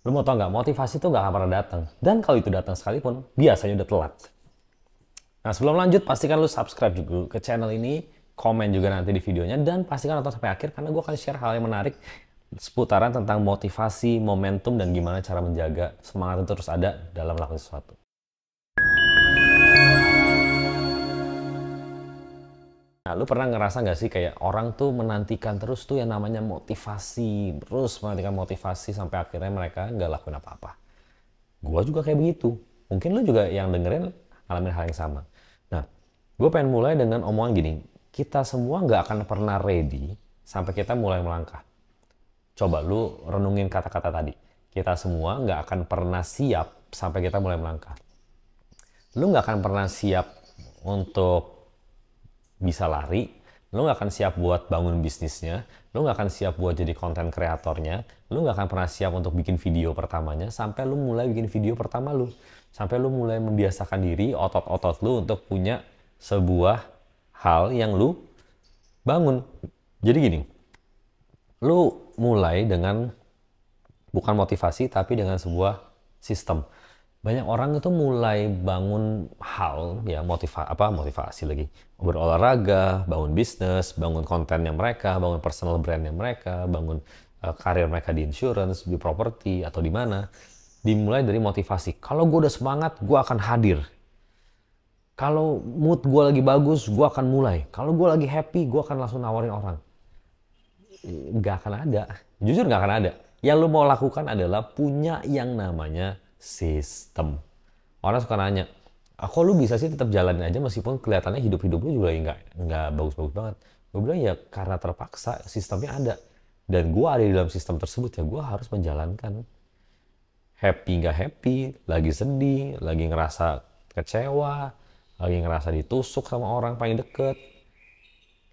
Lu mau tau nggak, motivasi tuh nggak akan pernah datang. Dan kalau itu datang sekalipun, biasanya udah telat. Nah sebelum lanjut, pastikan lu subscribe juga ke channel ini, komen juga nanti di videonya, dan pastikan nonton sampai akhir karena gue akan share hal yang menarik seputaran tentang motivasi, momentum, dan gimana cara menjaga semangat itu terus ada dalam melakukan sesuatu. Nah, lu pernah ngerasa nggak sih kayak orang tuh menantikan terus tuh yang namanya motivasi, terus menantikan motivasi sampai akhirnya mereka nggak lakuin apa-apa. Gua juga kayak begitu. Mungkin lu juga yang dengerin ngalamin hal yang sama. Nah, gue pengen mulai dengan omongan gini. Kita semua nggak akan pernah ready sampai kita mulai melangkah. Coba lu renungin kata-kata tadi. Kita semua nggak akan pernah siap sampai kita mulai melangkah. Lu nggak akan pernah siap untuk bisa lari, lu nggak akan siap buat bangun bisnisnya, lu nggak akan siap buat jadi konten kreatornya, lu nggak akan pernah siap untuk bikin video pertamanya sampai lu mulai bikin video pertama lu. Sampai lu mulai membiasakan diri, otot-otot lu untuk punya sebuah hal yang lu bangun. Jadi gini, lu mulai dengan bukan motivasi tapi dengan sebuah sistem. Banyak orang itu mulai bangun hal ya motivasi lagi, berolahraga, bangun bisnis, bangun kontennya mereka, bangun personal brandnya mereka, bangun karir mereka di insurance, di properti atau di mana. Dimulai dari motivasi. Kalau gue udah semangat, gue akan hadir. Kalau mood gue lagi bagus, gue akan mulai. Kalau gue lagi happy, gue akan langsung nawarin orang. Nggak akan ada. Jujur nggak akan ada. Yang lu mau lakukan adalah punya yang namanya sistem. Orang suka nanya, kok lu bisa sih tetap jalanin aja meskipun kelihatannya hidup-hidup lu juga nggak bagus-bagus banget. Gue bilang ya karena terpaksa sistemnya ada. Dan gue ada di dalam sistem tersebut ya gue harus menjalankan. Happy nggak happy, lagi sedih, lagi ngerasa kecewa, lagi ngerasa ditusuk sama orang paling deket,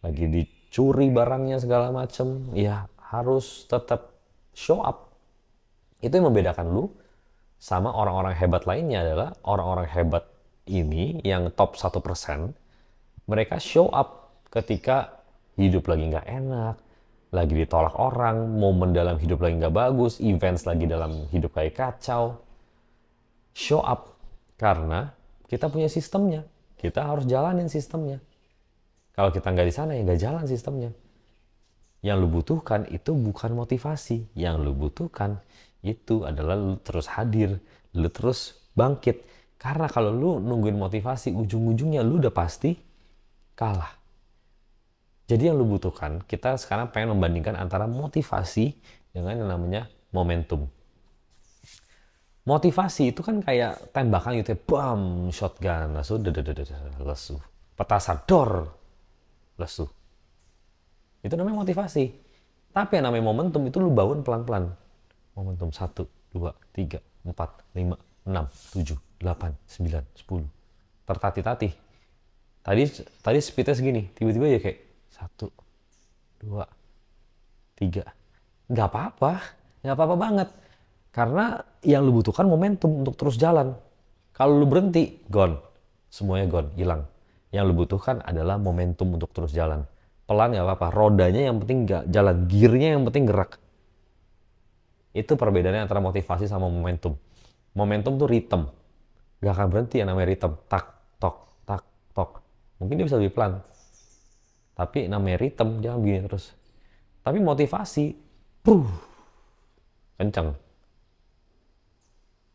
lagi dicuri barangnya segala macem, ya harus tetap show up. Itu yang membedakan lu sama orang-orang hebat lainnya adalah orang-orang hebat ini yang top 1%, mereka show up ketika hidup lagi nggak enak, lagi ditolak orang, momen dalam hidup lagi nggak bagus, events lagi dalam hidup kayak kacau. Show up karena kita punya sistemnya. Kita harus jalanin sistemnya. Kalau kita nggak di sana ya nggak jalan sistemnya. Yang lu butuhkan itu bukan motivasi. Yang lu butuhkan itu adalah lu terus hadir, lu terus bangkit. Karena kalau lu nungguin motivasi, ujung-ujungnya lu udah pasti kalah. Jadi yang lu butuhkan, kita sekarang pengen membandingkan antara motivasi dengan yang namanya momentum. Motivasi itu kan kayak tembakan gitu ya, bam, shotgun, lesu, lesu, petasan, dor, lesu. Itu namanya motivasi. Tapi yang namanya momentum itu lu bangun pelan-pelan. Momentum 1, 2, 3, 4, 5, 6, 7, 8, 9, 10. Tertatih-tatih. Tadi tadi speednya segini, tiba-tiba ya kayak 1, 2, 3. Nggak apa-apa, nggak apa-apa banget. Karena yang lu butuhkan momentum untuk terus jalan. Kalau lu berhenti, gone. Semuanya gone, hilang. Yang lu butuhkan adalah momentum untuk terus jalan. Pelan nggak apa-apa, rodanya yang penting nggak jalan, gearnya yang penting gerak. Itu perbedaannya antara motivasi sama momentum. Momentum tuh rhythm. Nggak akan berhenti yang namanya rhythm. Tak, tok, tak, tok. Mungkin dia bisa lebih pelan. Tapi namanya rhythm, jangan begini terus. Tapi motivasi, kenceng.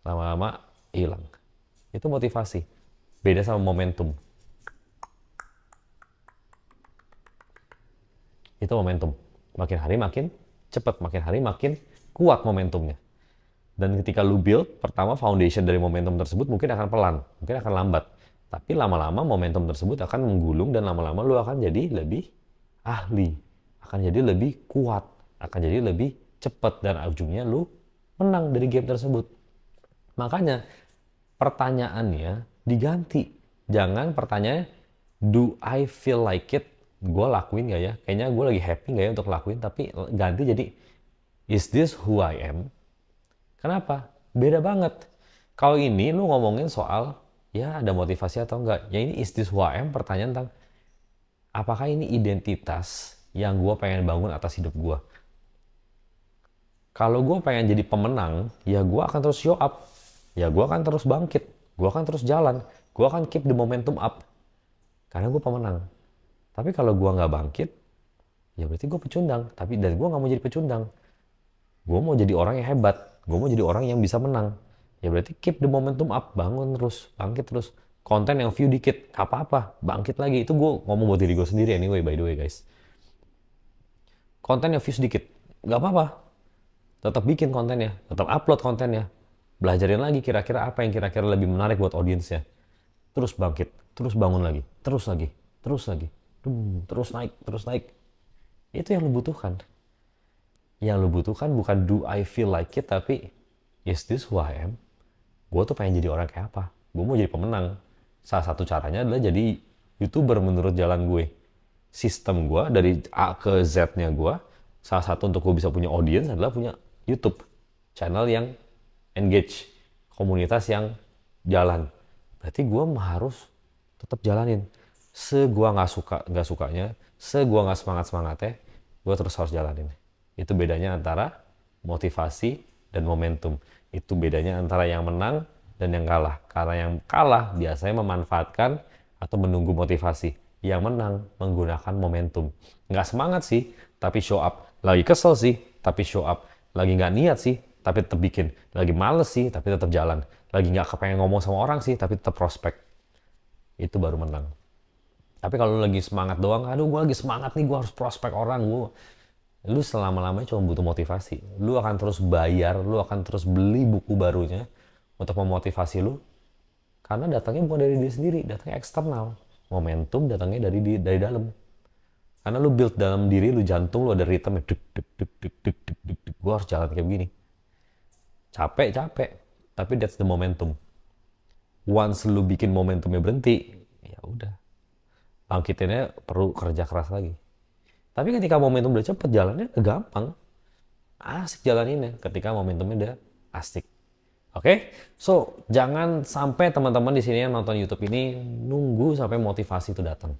Lama-lama hilang. Itu motivasi. Beda sama momentum. Itu momentum. Makin hari makin cepat, makin hari makin kuat momentumnya. Dan ketika lu build, pertama foundation dari momentum tersebut mungkin akan pelan, mungkin akan lambat. Tapi lama-lama momentum tersebut akan menggulung dan lama-lama lu akan jadi lebih ahli, akan jadi lebih kuat, akan jadi lebih cepat dan ujungnya lu menang dari game tersebut. Makanya pertanyaannya diganti. Jangan pertanyaannya, do I feel like it? Gue lakuin gak ya? Kayaknya gue lagi happy gak ya untuk lakuin? Tapi ganti jadi, is this who I am? Kenapa? Beda banget. Kalau ini lu ngomongin soal, ya ada motivasi atau enggak. Ya ini is this who I am? Pertanyaan tentang, apakah ini identitas yang gue pengen bangun atas hidup gue? Kalau gue pengen jadi pemenang, ya gue akan terus show up. Ya gue akan terus bangkit. Gue akan terus jalan. Gue akan keep the momentum up. Karena gue pemenang. Tapi kalau gue nggak bangkit, ya berarti gue pecundang. Dan gue nggak mau jadi pecundang. Gue mau jadi orang yang hebat. Gue mau jadi orang yang bisa menang. Ya berarti keep the momentum up. Bangun terus. Bangkit terus. Konten yang view dikit. Apa-apa. Bangkit lagi. Itu gue ngomong buat diri gue sendiri anyway, by the way guys. Konten yang view sedikit. Nggak apa-apa. Tetap bikin kontennya. Tetap upload kontennya. Belajarin lagi kira-kira apa yang kira-kira lebih menarik buat audiensnya. Terus bangkit. Terus bangun lagi. Terus lagi. Terus lagi. Terus naik. Terus naik. Itu yang lu butuhkan. Yang lu butuhkan bukan do I feel like it, tapi is this who I am? Gue tuh pengen jadi orang kayak apa? Gue mau jadi pemenang. Salah satu caranya adalah jadi YouTuber menurut jalan gue. Sistem gue dari A ke Z-nya gue, salah satu untuk gue bisa punya audience adalah punya YouTube. Channel yang engage. Komunitas yang jalan. Berarti gue harus tetap jalanin. Gue nggak sukanya, gue nggak semangatnya, gue terus harus jalanin. Itu bedanya antara motivasi dan momentum. Itu bedanya antara yang menang dan yang kalah. Karena yang kalah biasanya memanfaatkan atau menunggu motivasi. Yang menang menggunakan momentum. Nggak semangat sih, tapi show up. Lagi kesel sih, tapi show up. Lagi nggak niat sih, tapi tetap bikin. Lagi males sih, tapi tetap jalan. Lagi nggak kepengen ngomong sama orang sih, tapi tetap prospek. Itu baru menang. Tapi kalau lu lagi semangat doang, aduh gue lagi semangat nih, gue harus prospek orang. Lu selama-lamanya cuma butuh motivasi. Lu akan terus bayar, lu akan terus beli buku barunya untuk memotivasi lu. Karena datangnya bukan dari diri sendiri, datangnya eksternal. Momentum datangnya dari dalam. Karena lu build dalam diri lu, jantung lu ada ritme, deg deg deg deg deg deg deg deg. Gua harus jalan kayak begini. Capek, tapi that's the momentum. Once lu bikin momentumnya berhenti, ya udah. Bangkitinnya perlu kerja keras lagi. Tapi ketika momentum udah cepet, jalannya gampang. Asik jalaninnya ketika momentumnya udah asik. Oke? So, jangan sampai teman-teman di sini yang nonton YouTube ini nunggu sampai motivasi itu datang.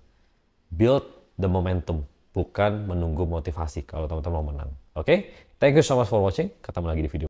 Build the momentum, bukan menunggu motivasi kalau teman-teman mau menang. Oke? Thank you so much for watching. Ketemu lagi di video